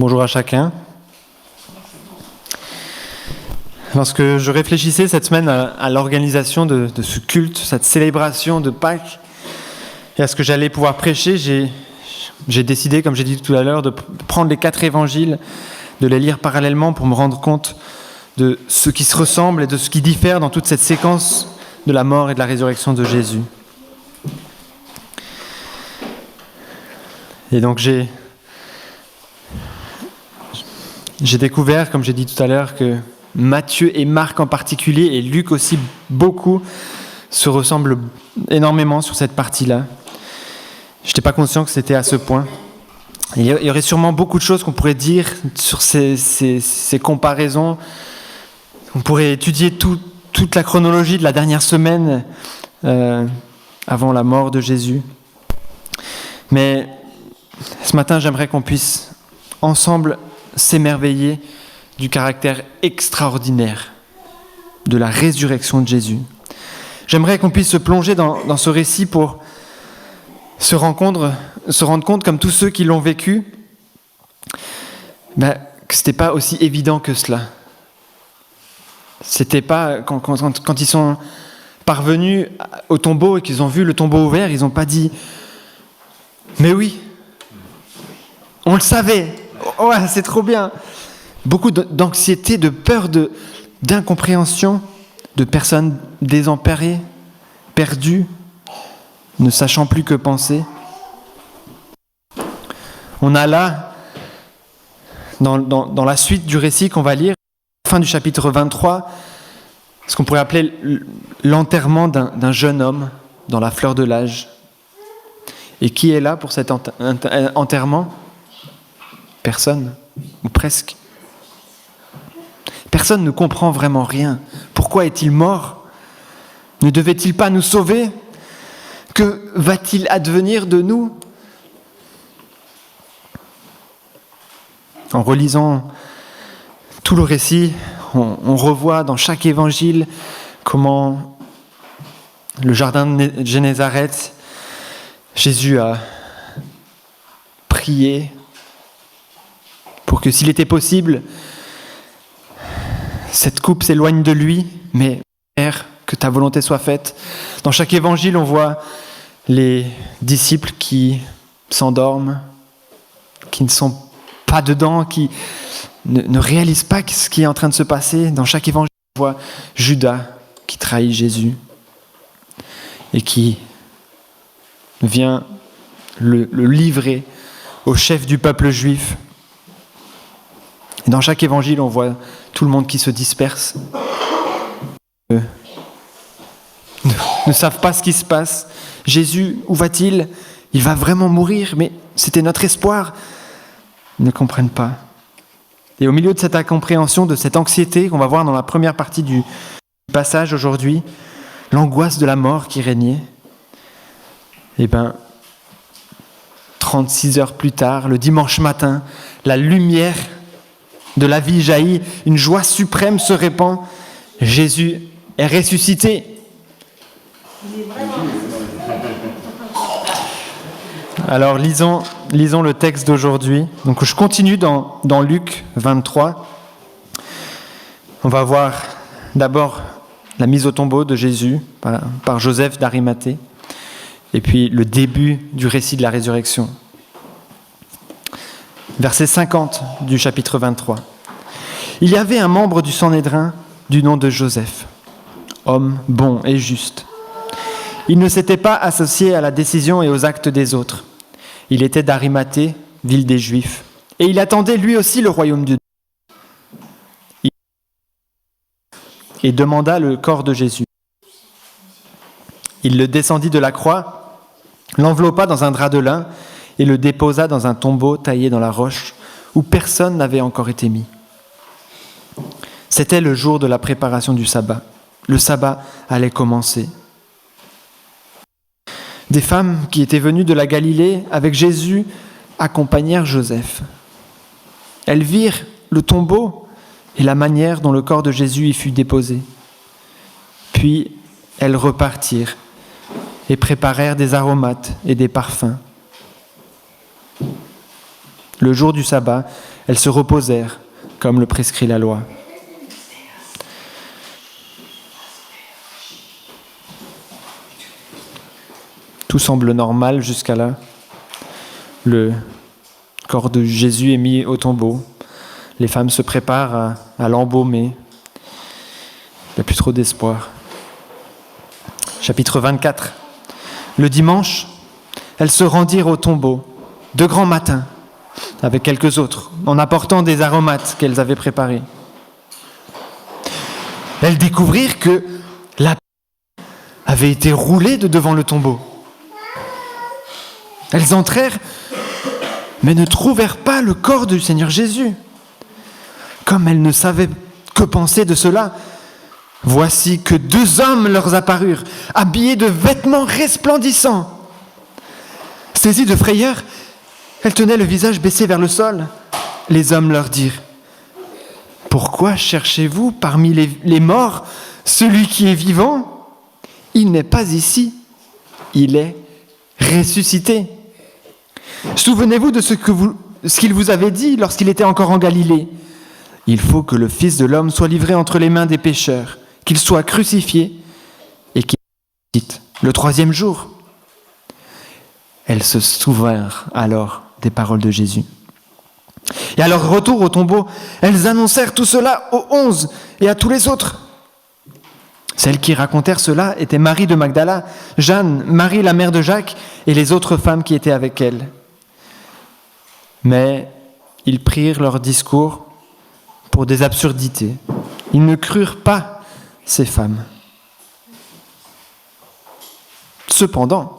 Bonjour à chacun. Lorsque je réfléchissais cette semaine à l'organisation de ce culte, cette célébration de Pâques, et à ce que j'allais pouvoir prêcher, j'ai décidé, comme j'ai dit tout à l'heure, de prendre les 4 évangiles, de les lire parallèlement pour me rendre compte de ce qui se ressemble et de ce qui diffère dans toute cette séquence de la mort et de la résurrection de Jésus. Et donc j'ai découvert, comme j'ai dit tout à l'heure, que Matthieu et Marc en particulier, et Luc aussi beaucoup, se ressemblent énormément sur cette partie-là. Je n'étais pas conscient que c'était à ce point. Il y aurait sûrement beaucoup de choses qu'on pourrait dire sur ces comparaisons. On pourrait étudier toute la chronologie de la dernière semaine avant la mort de Jésus. Mais ce matin, j'aimerais qu'on puisse ensemble s'émerveiller du caractère extraordinaire de la résurrection de Jésus. J'aimerais qu'on puisse se plonger dans ce récit pour se rendre compte, comme tous ceux qui l'ont vécu, que ce n'était pas aussi évident que cela. C'était pas quand ils sont parvenus au tombeau et qu'ils ont vu le tombeau ouvert, ils n'ont pas dit « Mais oui, on le savait, oh, c'est trop bien !» Beaucoup d'anxiété, de peur, d'incompréhension, de personnes désemparées, perdues, ne sachant plus que penser. On a là, dans la suite du récit qu'on va lire, fin du chapitre 23, ce qu'on pourrait appeler l'enterrement d'un jeune homme dans la fleur de l'âge. Et qui est là pour cet enterrement ? Personne, ou presque. Personne ne comprend vraiment rien. Pourquoi est-il mort ? Ne devait-il pas nous sauver ? Que va-t-il advenir de nous ? En relisant tout le récit, on revoit dans chaque évangile comment le jardin de Génézareth, Jésus a prié pour que, s'il était possible, cette coupe s'éloigne de lui, mais Père, que ta volonté soit faite. Dans chaque évangile, on voit les disciples qui s'endorment, qui ne sont pas dedans, qui ne réalisent pas ce qui est en train de se passer. Dans chaque évangile, on voit Judas qui trahit Jésus et qui vient le livrer au chef du peuple juif. Et dans chaque évangile, on voit tout le monde qui se disperse, ne savent pas ce qui se passe. Jésus, où va-t-il ? Il va vraiment mourir, mais c'était notre espoir. Ils ne comprennent pas. Et au milieu de cette incompréhension, de cette anxiété qu'on va voir dans la première partie du passage aujourd'hui, l'angoisse de la mort qui régnait, 36 heures plus tard, le dimanche matin, la lumière de la vie jaillit, une joie suprême se répand. Jésus est ressuscité. Alors lisons le texte d'aujourd'hui. Donc je continue dans Luc 23. On va voir d'abord la mise au tombeau de Jésus par Joseph d'Arimathée, et puis le début du récit de la résurrection. Verset 50 du chapitre 23. Il y avait un membre du Sanhédrin du nom de Joseph, homme bon et juste. Il ne s'était pas associé à la décision et aux actes des autres. Il était d'Arimathée, ville des Juifs, et il attendait lui aussi le royaume de Dieu. Et demanda le corps de Jésus. Il le descendit de la croix, l'enveloppa dans un drap de lin et le déposa dans un tombeau taillé dans la roche où personne n'avait encore été mis. C'était le jour de la préparation du sabbat. Le sabbat allait commencer. Des femmes qui étaient venues de la Galilée avec Jésus accompagnèrent Joseph. Elles virent le tombeau et la manière dont le corps de Jésus y fut déposé. Puis elles repartirent et préparèrent des aromates et des parfums. Le jour du sabbat, elles se reposèrent, comme le prescrit la loi. Tout semble normal jusqu'à là. Le corps de Jésus est mis au tombeau. Les femmes se préparent à l'embaumer. Il n'y a plus trop d'espoir. Chapitre 24. Le dimanche, elles se rendirent au tombeau, de grand matin, avec quelques autres, en apportant des aromates qu'elles avaient préparés. Elles découvrirent que la pierre avait été roulée de devant le tombeau. Elles entrèrent, mais ne trouvèrent pas le corps du Seigneur Jésus. Comme elles ne savaient que penser de cela, voici que 2 hommes leur apparurent, habillés de vêtements resplendissants. Saisies de frayeur, elles tenaient le visage baissé vers le sol. Les hommes leur dirent : « Pourquoi cherchez-vous parmi les morts celui qui est vivant ? Il n'est pas ici, il est ressuscité. Souvenez-vous de ce qu'il vous avait dit lorsqu'il était encore en Galilée. Il faut que le Fils de l'homme soit livré entre les mains des pécheurs, qu'il soit crucifié et qu'il ressuscite le 3e jour. » Elles se souvinrent alors des paroles de Jésus. Et à leur retour au tombeau, elles annoncèrent tout cela aux 11 et à tous les autres. Celles qui racontèrent cela étaient Marie de Magdala, Jeanne, Marie la mère de Jacques et les autres femmes qui étaient avec elles. Mais ils prirent leur discours pour des absurdités. Ils ne crurent pas ces femmes. Cependant,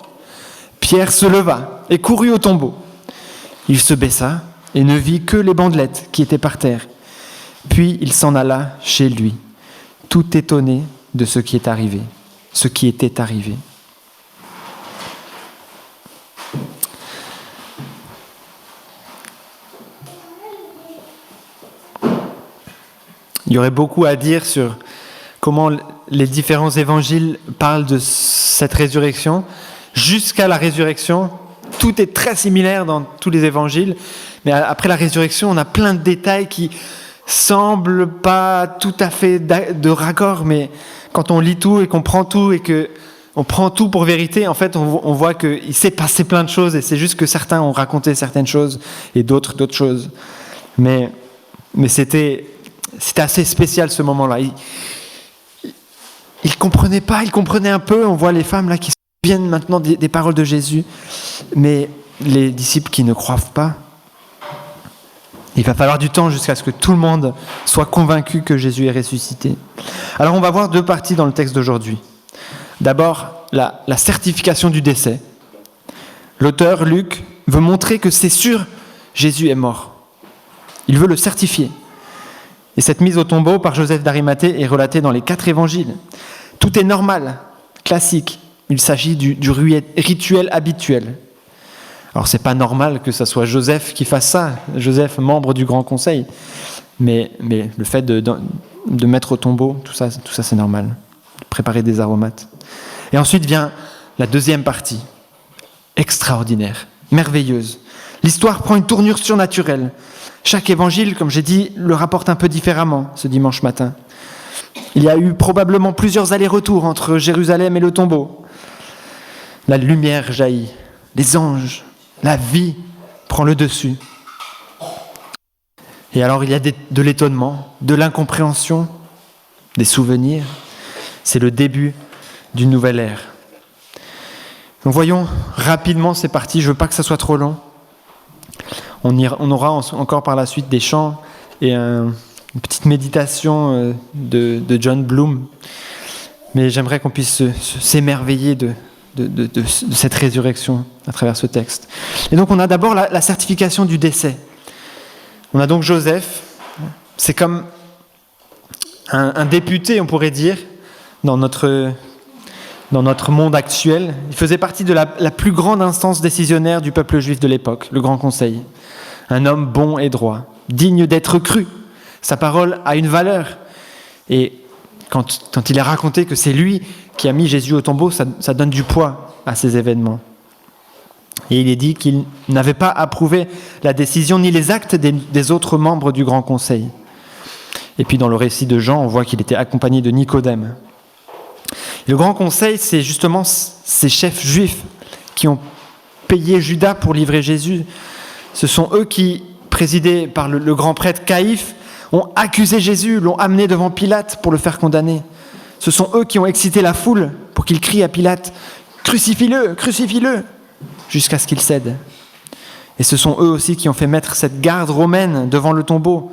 Pierre se leva et courut au tombeau. Il se baissa et ne vit que les bandelettes qui étaient par terre. Puis il s'en alla chez lui, tout étonné de ce qui était arrivé. Il y aurait beaucoup à dire sur comment les différents évangiles parlent de cette résurrection. Jusqu'à la résurrection, tout est très similaire dans tous les évangiles, mais après la résurrection, on a plein de détails qui semblent pas tout à fait de raccord, mais quand on lit tout et qu'on prend tout et qu'on prend tout pour vérité, en fait, on voit qu'il s'est passé plein de choses et c'est juste que certains ont raconté certaines choses et d'autres choses. Mais c'était assez spécial ce moment-là. Ils comprenaient pas, ils comprenaient un peu. On voit les femmes là qui se souviennent maintenant des paroles de Jésus, mais les disciples qui ne croient pas. Il va falloir du temps jusqu'à ce que tout le monde soit convaincu que Jésus est ressuscité. Alors on va voir 2 parties dans le texte d'aujourd'hui. D'abord, la certification du décès. L'auteur, Luc, veut montrer que c'est sûr, Jésus est mort. Il veut le certifier. Et cette mise au tombeau par Joseph d'Arimathée est relatée dans les 4 évangiles. Tout est normal, classique. Il s'agit du rituel habituel. Alors, c'est pas normal que ce soit Joseph qui fasse ça, Joseph, membre du Grand Conseil. Mais le fait de mettre au tombeau, tout ça c'est normal. Préparer des aromates. Et ensuite vient la 2e partie, extraordinaire, merveilleuse. L'histoire prend une tournure surnaturelle. Chaque évangile, comme j'ai dit, le rapporte un peu différemment ce dimanche matin. Il y a eu probablement plusieurs allers-retours entre Jérusalem et le tombeau. La lumière jaillit, les anges, la vie prend le dessus. Et alors il y a de l'étonnement, de l'incompréhension, des souvenirs. C'est le début d'une nouvelle ère. Donc voyons rapidement ces parties, je ne veux pas que ça soit trop long. On aura encore par la suite des chants et une petite méditation de John Bloom. Mais j'aimerais qu'on puisse s'émerveiller de cette résurrection à travers ce texte. Et donc on a d'abord la certification du décès. On a donc Joseph, c'est comme un député, on pourrait dire, dans notre monde actuel. Il faisait partie de la plus grande instance décisionnaire du peuple juif de l'époque, le Grand Conseil. Un homme bon et droit, digne d'être cru. Sa parole a une valeur. Et quand il est raconté que c'est lui qui a mis Jésus au tombeau, ça donne du poids à ces événements. Et il est dit qu'il n'avait pas approuvé la décision ni les actes des autres membres du Grand Conseil. Et puis dans le récit de Jean, on voit qu'il était accompagné de Nicodème. Et le Grand Conseil, c'est justement ces chefs juifs qui ont payé Judas pour livrer Jésus. Ce sont eux qui, présidés par le grand prêtre Caïphe, ont accusé Jésus, l'ont amené devant Pilate pour le faire condamner. Ce sont eux qui ont excité la foule pour qu'il crie à Pilate « Crucifie-le, crucifie-le !» jusqu'à ce qu'il cède. Et ce sont eux aussi qui ont fait mettre cette garde romaine devant le tombeau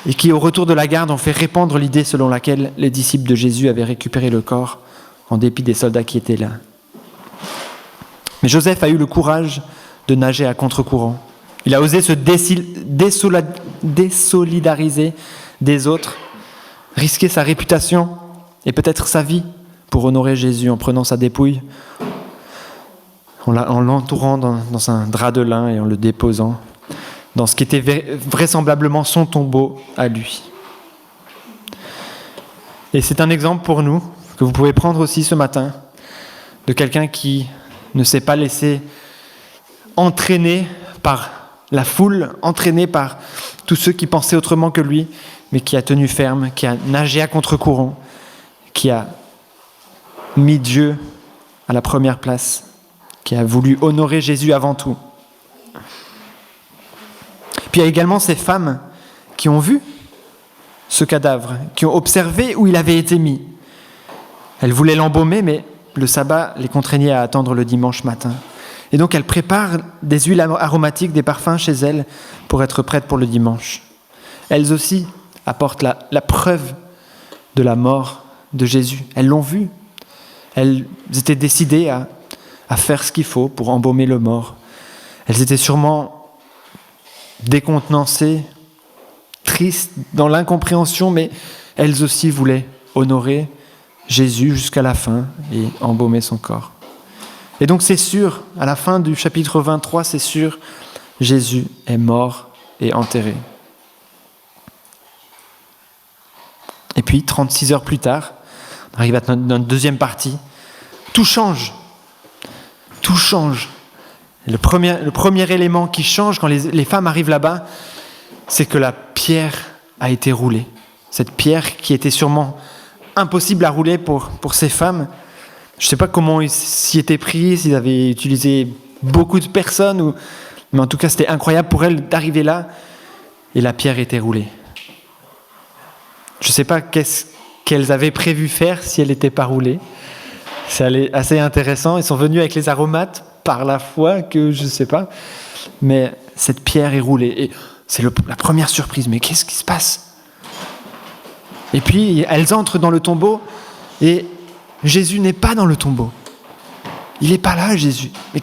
et qui, au retour de la garde, ont fait répandre l'idée selon laquelle les disciples de Jésus avaient récupéré le corps en dépit des soldats qui étaient là. Mais Joseph a eu le courage de nager à contre-courant. Il a osé se désolidariser des autres, risquer sa réputation et peut-être sa vie pour honorer Jésus en prenant sa dépouille, en l'entourant dans un drap de lin et en le déposant dans ce qui était vraisemblablement son tombeau à lui. Et c'est un exemple pour nous, que vous pouvez prendre aussi ce matin, de quelqu'un qui ne s'est pas laissé entraîner par la foule, entraîné par tous ceux qui pensaient autrement que lui, mais qui a tenu ferme, qui a nagé à contre-courant, qui a mis Dieu à la première place, qui a voulu honorer Jésus avant tout. Puis il y a également ces femmes qui ont vu ce cadavre, qui ont observé où il avait été mis. Elles voulaient l'embaumer, mais le sabbat les contraignait à attendre le dimanche matin. Et donc elles préparent des huiles aromatiques, des parfums chez elles pour être prêtes pour le dimanche. Elles aussi apportent la preuve de la mort de Jésus. Elles l'ont vu. Elles étaient décidées à faire ce qu'il faut pour embaumer le mort. Elles étaient sûrement décontenancées, tristes, dans l'incompréhension, mais elles aussi voulaient honorer Jésus jusqu'à la fin et embaumer son corps. Et donc c'est sûr, à la fin du chapitre 23, c'est sûr, Jésus est mort et enterré. Et puis, 36 heures plus tard, on arrive à notre deuxième partie, tout change. Tout change. Et le premier élément qui change quand les femmes arrivent là-bas, c'est que la pierre a été roulée. Cette pierre qui était sûrement impossible à rouler pour ces femmes. Je ne sais pas comment ils s'y étaient pris, s'ils avaient utilisé beaucoup de personnes, mais en tout cas c'était incroyable pour elles d'arriver là et la pierre était roulée. Je ne sais pas qu'est-ce qu'elles avaient prévu faire si elle n'était pas roulée. C'est assez intéressant. Ils sont venus avec les aromates par la foi, que je ne sais pas. Mais cette pierre est roulée. Et c'est la première surprise. Mais qu'est-ce qui se passe ? Et puis, elles entrent dans le tombeau et Jésus n'est pas dans le tombeau. Il n'est pas là, Jésus. Mais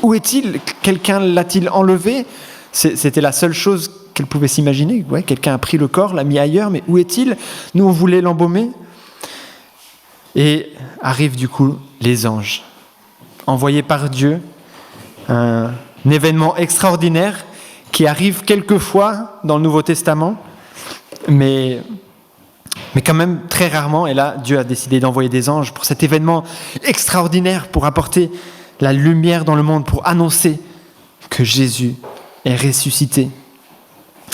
où est-il ? Quelqu'un l'a-t-il enlevé ? C'était la seule chose qu'elle pouvait s'imaginer. Ouais, quelqu'un a pris le corps, l'a mis ailleurs, mais où est-il ? Nous, on voulait l'embaumer. Et arrivent du coup les anges, envoyés par Dieu, un événement extraordinaire qui arrive quelquefois dans le Nouveau Testament, mais quand même très rarement. Et là, Dieu a décidé d'envoyer des anges pour cet événement extraordinaire, pour apporter la lumière dans le monde, pour annoncer que Jésus est ressuscité.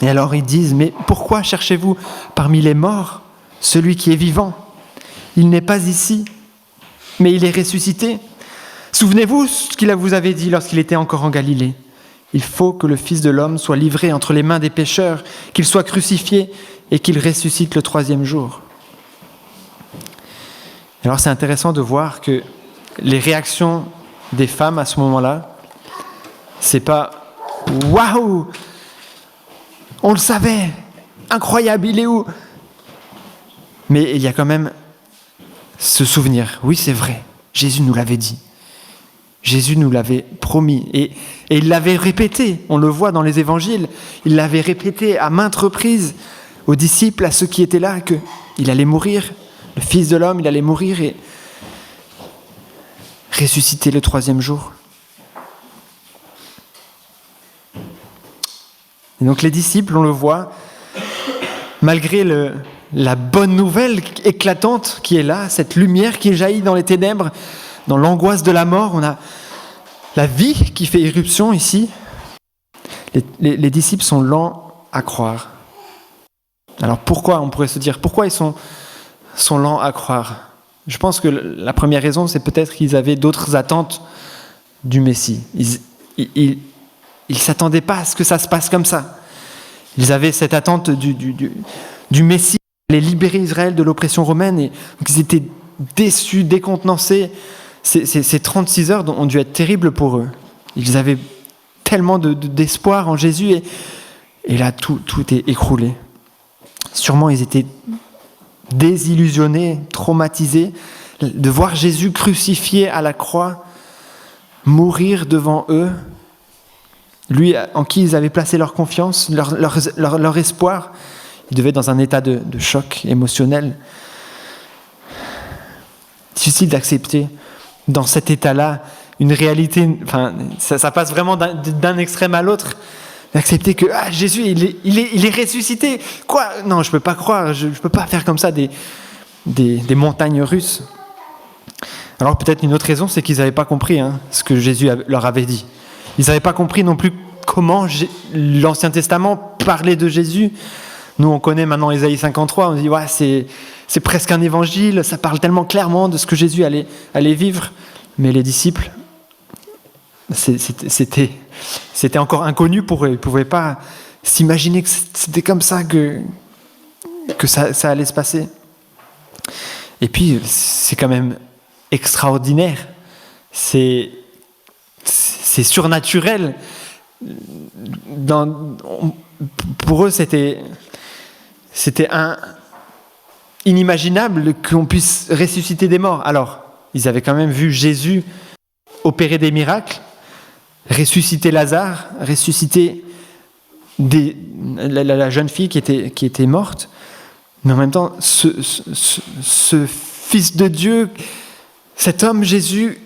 Et alors ils disent, mais pourquoi cherchez-vous parmi les morts celui qui est vivant ? Il n'est pas ici, mais il est ressuscité. Souvenez-vous ce qu'il vous avait dit lorsqu'il était encore en Galilée. Il faut que le Fils de l'homme soit livré entre les mains des pécheurs, qu'il soit crucifié et qu'il ressuscite le 3e jour. Alors c'est intéressant de voir que les réactions des femmes à ce moment-là, c'est pas « Waouh ! On le savait ! Incroyable, il est où ?» Mais il y a quand même ce souvenir. Oui, c'est vrai. Jésus nous l'avait dit. Jésus nous l'avait promis. Et il l'avait répété. On le voit dans les évangiles. Il l'avait répété à maintes reprises aux disciples, à ceux qui étaient là, qu'il allait mourir. Le Fils de l'homme, il allait mourir et ressusciter le 3e jour. Et donc les disciples, on le voit, malgré la bonne nouvelle éclatante qui est là, cette lumière qui jaillit dans les ténèbres, dans l'angoisse de la mort, on a la vie qui fait irruption ici, les disciples sont lents à croire. Alors pourquoi, on pourrait se dire, pourquoi ils sont lents à croire? Je pense que la première raison, c'est peut-être qu'ils avaient d'autres attentes du Messie. Ils ne s'attendaient pas à ce que ça se passe comme ça. Ils avaient cette attente du Messie qui allait libérer Israël de l'oppression romaine. Et donc ils étaient déçus, décontenancés. Ces 36 heures ont dû être terribles pour eux. Ils avaient tellement d'espoir en Jésus et là, tout est écroulé. Sûrement, ils étaient désillusionnés, traumatisés de voir Jésus crucifié à la croix, mourir devant eux, lui en qui ils avaient placé leur confiance, leur espoir. Ils devaient être dans un état de choc émotionnel. Difficile d'accepter dans cet état-là une réalité, enfin, ça passe vraiment d'un extrême à l'autre, d'accepter que Jésus, il est ressuscité. Quoi? Non, je ne peux pas croire, je ne peux pas faire comme ça des montagnes russes. Alors peut-être une autre raison, c'est qu'ils n'avaient pas compris ce que Jésus leur avait dit. Ils n'avaient pas compris non plus comment l'Ancien Testament parlait de Jésus. Nous, on connaît maintenant Ésaïe 53, on dit c'est presque un évangile, ça parle tellement clairement de ce que Jésus allait vivre. Mais les disciples, c'était encore inconnu pour eux. Ils ne pouvaient pas s'imaginer que c'était comme ça que ça allait se passer. Et puis, c'est quand même extraordinaire. C'est surnaturel. Pour eux, c'était inimaginable qu'on puisse ressusciter des morts. Alors, ils avaient quand même vu Jésus opérer des miracles, ressusciter Lazare, ressusciter la jeune fille qui était morte. Mais en même temps, ce Fils de Dieu, cet homme Jésus,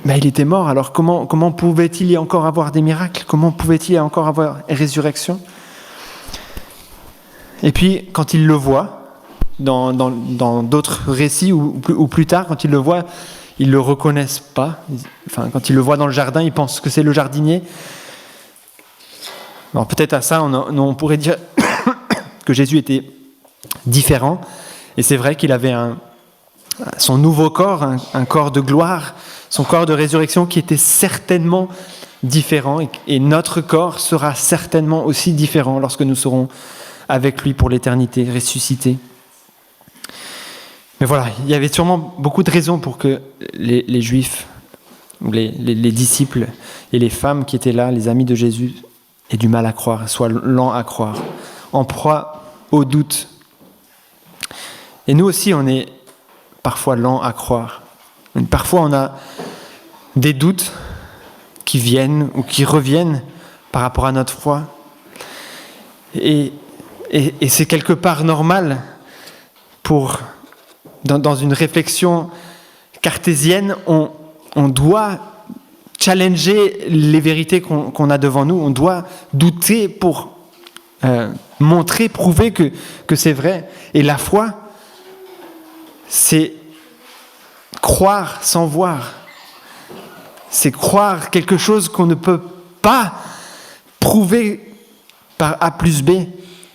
il était mort. Alors comment pouvait-il y encore avoir des miracles? Comment pouvait-il y encore avoir résurrection? Et puis, quand il le voit, dans d'autres récits ou plus tard, quand ils le voient, ils ne le reconnaissent pas. Enfin, quand ils le voient dans le jardin, ils pensent que c'est le jardinier. Alors peut-être à ça, on pourrait dire que Jésus était différent. Et c'est vrai qu'il avait son nouveau corps, un corps de gloire, son corps de résurrection qui était certainement différent. Et notre corps sera certainement aussi différent lorsque nous serons avec lui pour l'éternité, ressuscités. Mais voilà, il y avait sûrement beaucoup de raisons pour que les Juifs, les disciples et les femmes qui étaient là, les amis de Jésus, aient du mal à croire, soient lents à croire, en proie au doute. Et nous aussi, on est parfois lents à croire. Parfois, on a des doutes qui viennent ou qui reviennent par rapport à notre foi. Et c'est quelque part normal dans une réflexion cartésienne, on doit challenger les vérités qu'on a devant nous. On doit douter pour montrer, prouver que c'est vrai. Et la foi, c'est croire sans voir. C'est croire quelque chose qu'on ne peut pas prouver par A plus B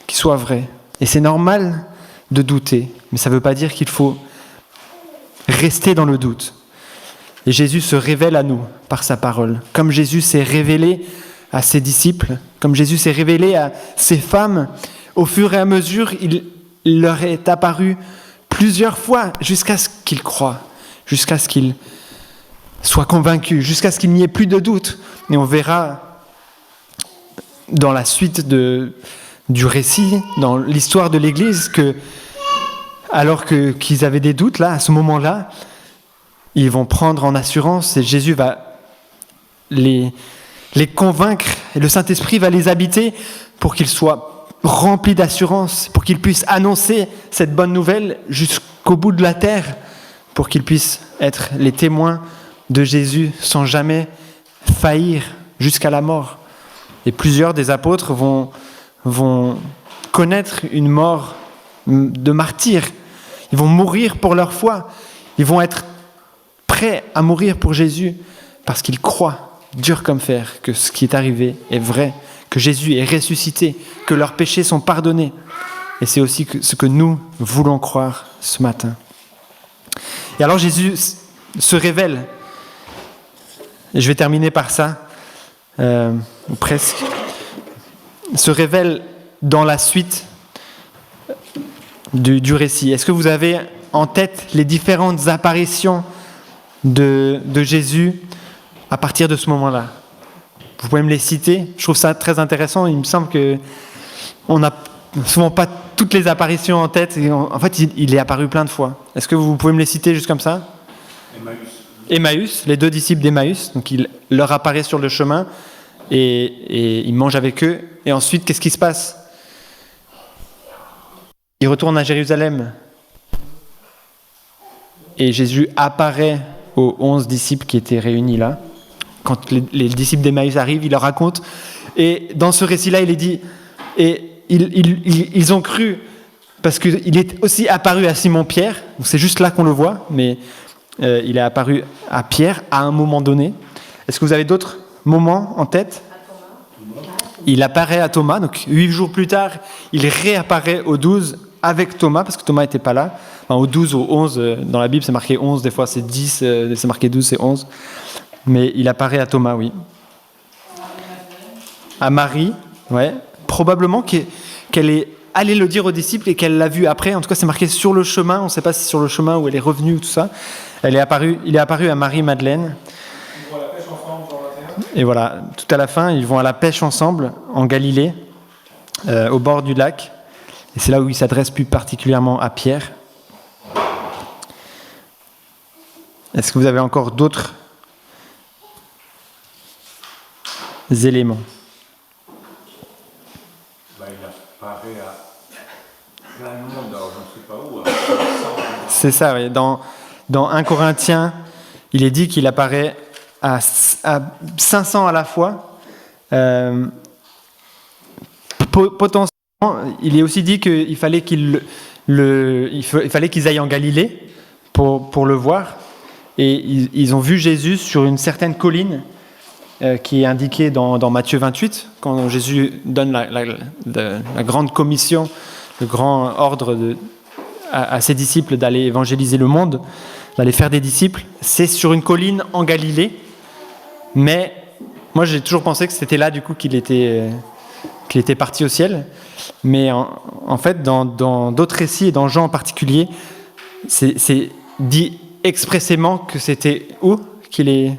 qui soit vrai. Et c'est normal de douter, mais ça ne veut pas dire qu'il faut rester dans le doute. Et Jésus se révèle à nous par sa parole. Comme Jésus s'est révélé à ses disciples, comme Jésus s'est révélé à ces femmes, au fur et à mesure, il leur est apparu plusieurs fois jusqu'à ce qu'ils croient, jusqu'à ce qu'ils soient convaincus, jusqu'à ce qu'il n'y ait plus de doute. Et on verra dans la suite du récit, dans l'histoire de l'Église, que alors qu'ils avaient des doutes, là, à ce moment-là, ils vont prendre en assurance et Jésus va les convaincre et le Saint-Esprit va les habiter pour qu'ils soient remplis d'assurance, pour qu'ils puissent annoncer cette bonne nouvelle jusqu'au bout de la terre, pour qu'ils puissent être les témoins de Jésus sans jamais faillir jusqu'à la mort. Et plusieurs des apôtres vont connaître une mort de martyrs. Ils vont mourir pour leur foi. Ils vont être prêts à mourir pour Jésus parce qu'ils croient, dur comme fer, que ce qui est arrivé est vrai, que Jésus est ressuscité, que leurs péchés sont pardonnés. Et c'est aussi ce que nous voulons croire ce matin. Et alors Jésus se révèle. Et je vais terminer par ça, ou presque. Se révèle dans la suite du récit. Est-ce que vous avez en tête les différentes apparitions de Jésus à partir de ce moment-là? Vous pouvez me les citer? Je trouve ça très intéressant. Il me semble qu'on n'a souvent pas toutes les apparitions en tête. En fait, il est apparu plein de fois. Est-ce que vous pouvez me les citer juste comme ça? Emmaüs, les 2 disciples d'Emmaüs. Donc il leur apparaît sur le chemin et il mange avec eux. Et ensuite, qu'est-ce qui se passe? Il retourne à Jérusalem. Et Jésus apparaît aux 11 disciples qui étaient réunis là. Quand les disciples d'Emmaüs arrivent, il leur raconte. Et dans ce récit-là, il est dit, et ils ont cru, parce qu'il est aussi apparu à Simon-Pierre. C'est juste là qu'on le voit, mais il est apparu à Pierre à un moment donné. Est-ce que vous avez d'autres moments en tête? Il apparaît à Thomas, donc 8 jours plus tard, il réapparaît aux 12 avec Thomas, parce que Thomas n'était pas là. Enfin, aux 12, aux 11, dans la Bible c'est marqué 11, des fois c'est 10, c'est marqué 12, c'est 11. Mais il apparaît à Thomas, oui. À Marie, ouais. Probablement qu'elle est allée le dire aux disciples et qu'elle l'a vu après. En tout cas, c'est marqué sur le chemin. On ne sait pas si c'est sur le chemin où elle est revenue ou tout ça. Il est apparu à Marie-Madeleine. Ils vont à la pêche ensemble, Jean 21. Et voilà, tout à la fin, ils vont à la pêche ensemble en Galilée, au bord du lac. Et c'est là où il s'adresse plus particulièrement à Pierre. Est-ce que vous avez encore d'autres éléments? Il apparaît à plein de monde, alors je ne sais pas où. C'est ça, oui. Dans 1 Corinthiens, il est dit qu'il apparaît à 500 à la fois. Potentiellement, il est aussi dit qu'il fallait qu'ils aillent en Galilée pour le voir. Et ils ont vu Jésus sur une certaine colline qui est indiquée dans Matthieu 28, quand Jésus donne la grande commission, le grand ordre à ses disciples d'aller évangéliser le monde, d'aller faire des disciples. C'est sur une colline en Galilée, mais moi j'ai toujours pensé que c'était là du coup qu'il était parti au ciel. Mais en fait, dans d'autres récits, et dans Jean en particulier, c'est dit expressément que c'était où qu'il est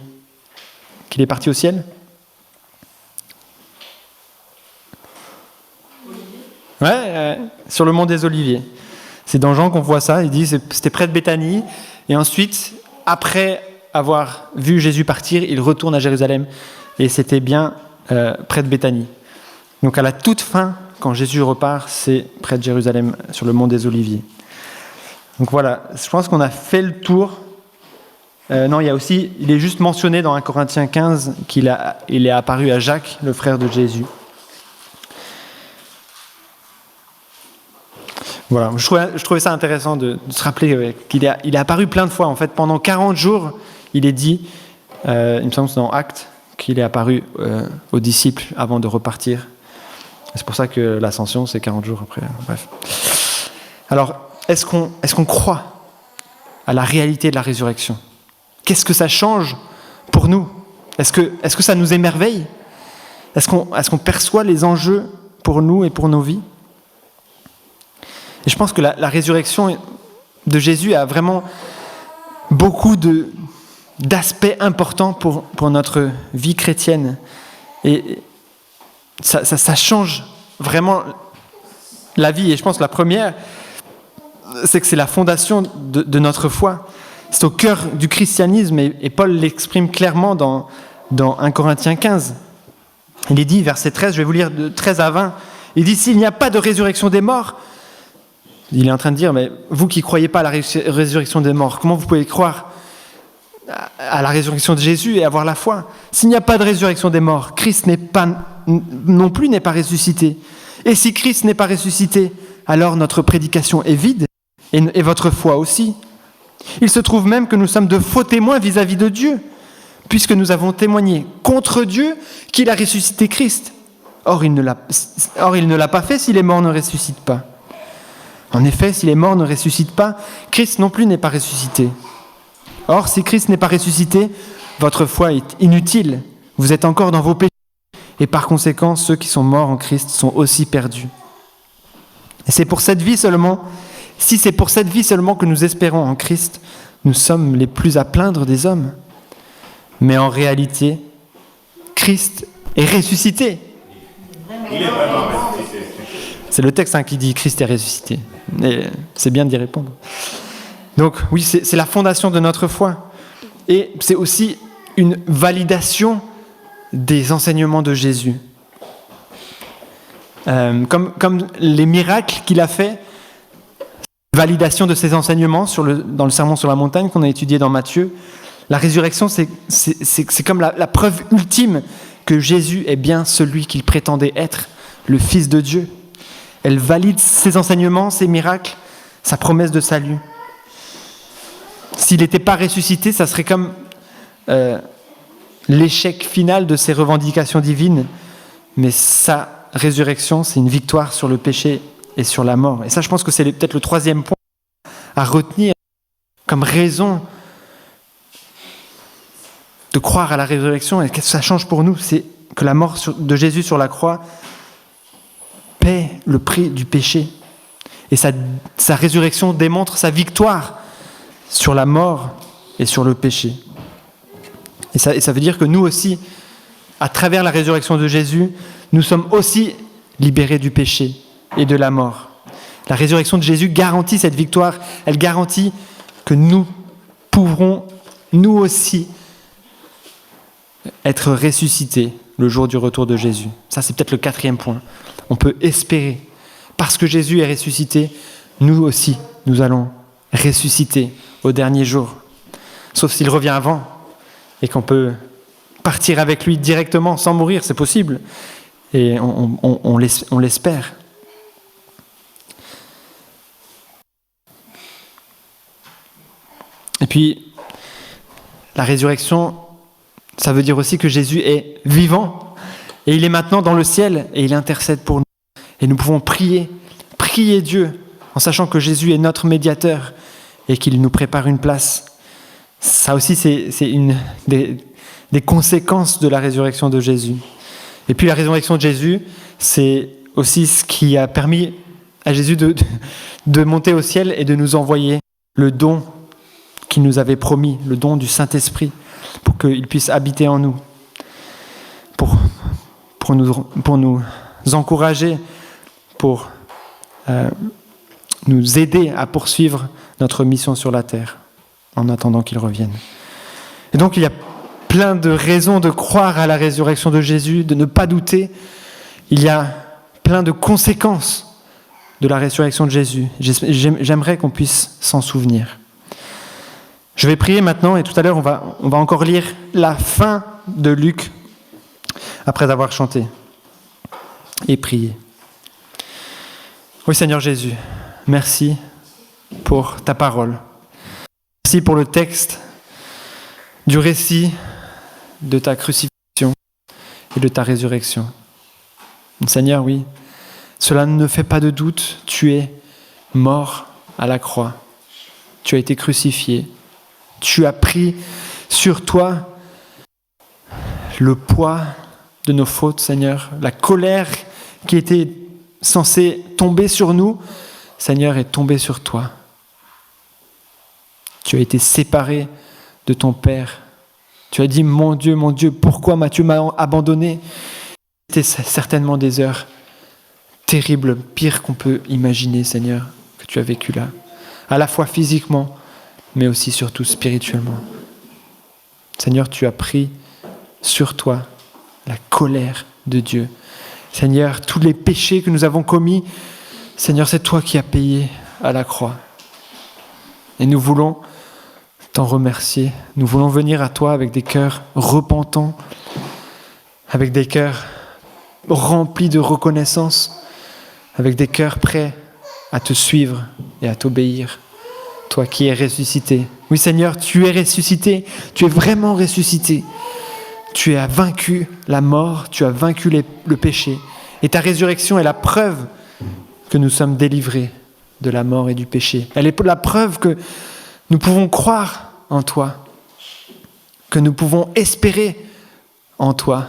parti au ciel? Ouais, sur le mont des Oliviers. C'est dans Jean qu'on voit ça. Il dit c'était près de Béthanie. Et ensuite, après avoir vu Jésus partir, il retourne à Jérusalem. Et c'était bien près de Béthanie. Donc à la toute fin, quand Jésus repart, c'est près de Jérusalem, sur le mont des Oliviers. Donc voilà, je pense qu'on a fait le tour. Non, il est juste mentionné dans 1 Corinthiens 15 qu'il est apparu à Jacques, le frère de Jésus. Voilà, je trouvais ça intéressant de se rappeler qu'il est apparu plein de fois. En fait, pendant 40 jours, il est dit, il me semble que c'est dans Actes, qu'il est apparu aux disciples avant de repartir. C'est pour ça que l'ascension, c'est 40 jours après. Bref. Alors, est-ce qu'on croit à la réalité de la résurrection? Qu'est-ce que ça change pour nous? Est-ce que ça nous émerveille? Est-ce qu'on perçoit les enjeux pour nous et pour nos vies? Et je pense que la résurrection de Jésus a vraiment beaucoup d'aspects importants pour notre vie chrétienne. Et ça change vraiment la vie. Et je pense que la première, c'est que c'est la fondation de notre foi. C'est au cœur du christianisme, et Paul l'exprime clairement dans 1 Corinthiens 15. Il est dit, verset 13, je vais vous lire de 13 à 20, il dit, s'il n'y a pas de résurrection des morts, il est en train de dire, mais vous qui ne croyez pas à la résurrection des morts, comment vous pouvez croire à la résurrection de Jésus et avoir la foi? S'il n'y a pas de résurrection des morts, Christ non plus n'est pas ressuscité. Et si Christ n'est pas ressuscité, alors notre prédication est vide, et votre foi aussi. Il se trouve même que nous sommes de faux témoins vis-à-vis de Dieu, puisque nous avons témoigné contre Dieu qu'il a ressuscité Christ. Or, il ne l'a pas fait si les morts ne ressuscitent pas. En effet, si les morts ne ressuscitent pas, Christ non plus n'est pas ressuscité. Or, si Christ n'est pas ressuscité, votre foi est inutile. Vous êtes encore dans vos péchés. Et par conséquent, ceux qui sont morts en Christ sont aussi perdus. Et c'est pour cette vie seulement, si c'est pour cette vie seulement que nous espérons en Christ, nous sommes les plus à plaindre des hommes. Mais en réalité, Christ est ressuscité. Il est vraiment ressuscité. C'est le texte qui dit Christ est ressuscité. Et c'est bien d'y répondre. Donc oui, c'est la fondation de notre foi. Et c'est aussi une validation des enseignements de Jésus. Comme les miracles qu'il a fait, validation de ses enseignements dans le sermon sur la montagne qu'on a étudié dans Matthieu. La résurrection, c'est comme la preuve ultime que Jésus est bien celui qu'il prétendait être, le Fils de Dieu. Elle valide ses enseignements, ses miracles, sa promesse de salut. S'il n'était pas ressuscité, ça serait comme l'échec final de ses revendications divines. Mais sa résurrection, c'est une victoire sur le péché et sur la mort. Et ça, je pense que c'est peut-être le troisième point à retenir comme raison de croire à la résurrection. Et qu'est-ce que ça change pour nous? C'est que la mort de Jésus sur la croix paie le prix du péché. Et sa résurrection démontre sa victoire sur la mort et sur le péché. Et ça veut dire que nous aussi, à travers la résurrection de Jésus, nous sommes aussi libérés du péché et de la mort. La résurrection de Jésus garantit cette victoire. Elle garantit que nous pourrons, nous aussi, être ressuscités le jour du retour de Jésus. Ça, c'est peut-être le quatrième point. On peut espérer. Parce que Jésus est ressuscité, nous aussi, nous allons ressusciter au dernier jour. Sauf s'il revient avant et qu'on peut partir avec lui directement sans mourir, c'est possible. Et on l'espère. Et puis, la résurrection, ça veut dire aussi que Jésus est vivant. Et il est maintenant dans le ciel et il intercède pour nous. Et nous pouvons prier Dieu en sachant que Jésus est notre médiateur et qu'il nous prépare une place. Ça aussi, c'est une des conséquences de la résurrection de Jésus. Et puis la résurrection de Jésus, c'est aussi ce qui a permis à Jésus de monter au ciel et de nous envoyer le don qu'il nous avait promis, le don du Saint-Esprit, pour qu'il puisse habiter en nous, pour nous encourager, pour nous aider à poursuivre notre mission sur la terre en attendant qu'il revienne. Et donc il y a plein de raisons de croire à la résurrection de Jésus, de ne pas douter. Il y a plein de conséquences de la résurrection de Jésus. J'aimerais qu'on puisse s'en souvenir. Je vais prier maintenant et tout à l'heure on va encore lire la fin de Luc après avoir chanté et prié. Oui Seigneur Jésus, merci pour ta parole. Merci pour le texte du récit de ta crucifixion et de ta résurrection. Seigneur, oui, cela ne fait pas de doute, tu es mort à la croix. Tu as été crucifié. Tu as pris sur toi le poids de nos fautes, Seigneur. La colère qui était censée tomber sur nous, Seigneur, est tombée sur toi. Tu as été séparé de ton Père. Tu as dit, mon Dieu, pourquoi m'as-tu abandonné? C'était certainement des heures terribles, pires qu'on peut imaginer, Seigneur, que tu as vécu là. À la fois physiquement, mais aussi surtout spirituellement. Seigneur, tu as pris sur toi la colère de Dieu. Seigneur, tous les péchés que nous avons commis, Seigneur, c'est toi qui as payé à la croix. Et nous voulons t'en remercier. Nous voulons venir à toi avec des cœurs repentants, avec des cœurs remplis de reconnaissance, avec des cœurs prêts à te suivre et à t'obéir. Toi qui es ressuscité, Oui Seigneur, tu es ressuscité, tu es vraiment ressuscité. Tu as vaincu la mort, tu as vaincu le péché. Et ta résurrection est la preuve que nous sommes délivrés de la mort et du péché. Elle est la preuve que nous pouvons croire en toi, que nous pouvons espérer en toi,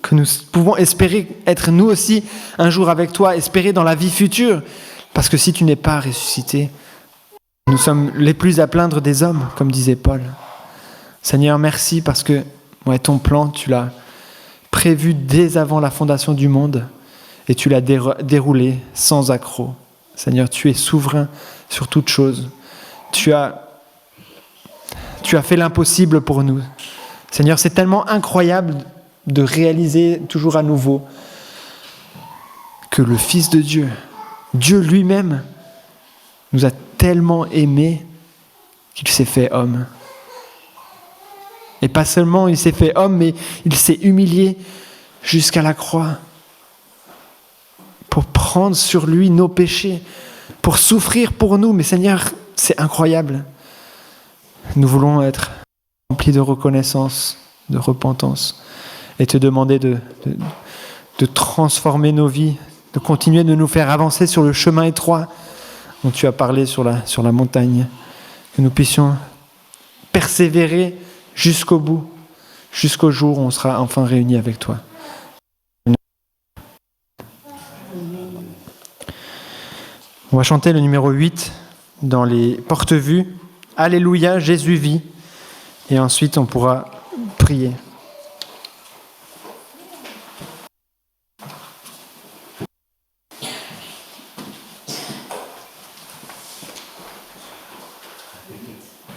que nous pouvons espérer être nous aussi un jour avec toi, espérer dans la vie future. Parce que si tu n'es pas ressuscité, nous sommes les plus à plaindre des hommes, comme disait Paul. Seigneur, merci parce que ton plan, tu l'as prévu dès avant la fondation du monde et tu l'as déroulé sans accroc. Seigneur, tu es souverain sur toutes choses. Tu as fait l'impossible pour nous. Seigneur, c'est tellement incroyable de réaliser toujours à nouveau que le Fils de Dieu, Dieu lui-même, nous a tellement aimés qu'il s'est fait homme. Et pas seulement il s'est fait homme, mais il s'est humilié jusqu'à la croix pour prendre sur lui nos péchés, pour souffrir pour nous. Mais Seigneur, c'est incroyable. Nous voulons être remplis de reconnaissance, de repentance, et te demander de transformer nos vies, de continuer de nous faire avancer sur le chemin étroit dont tu as parlé sur la montagne, que nous puissions persévérer jusqu'au bout, jusqu'au jour où on sera enfin réunis avec toi. On va chanter le numéro 8 dans les porte-vues. Alléluia, Jésus vit. Et ensuite, on pourra prier.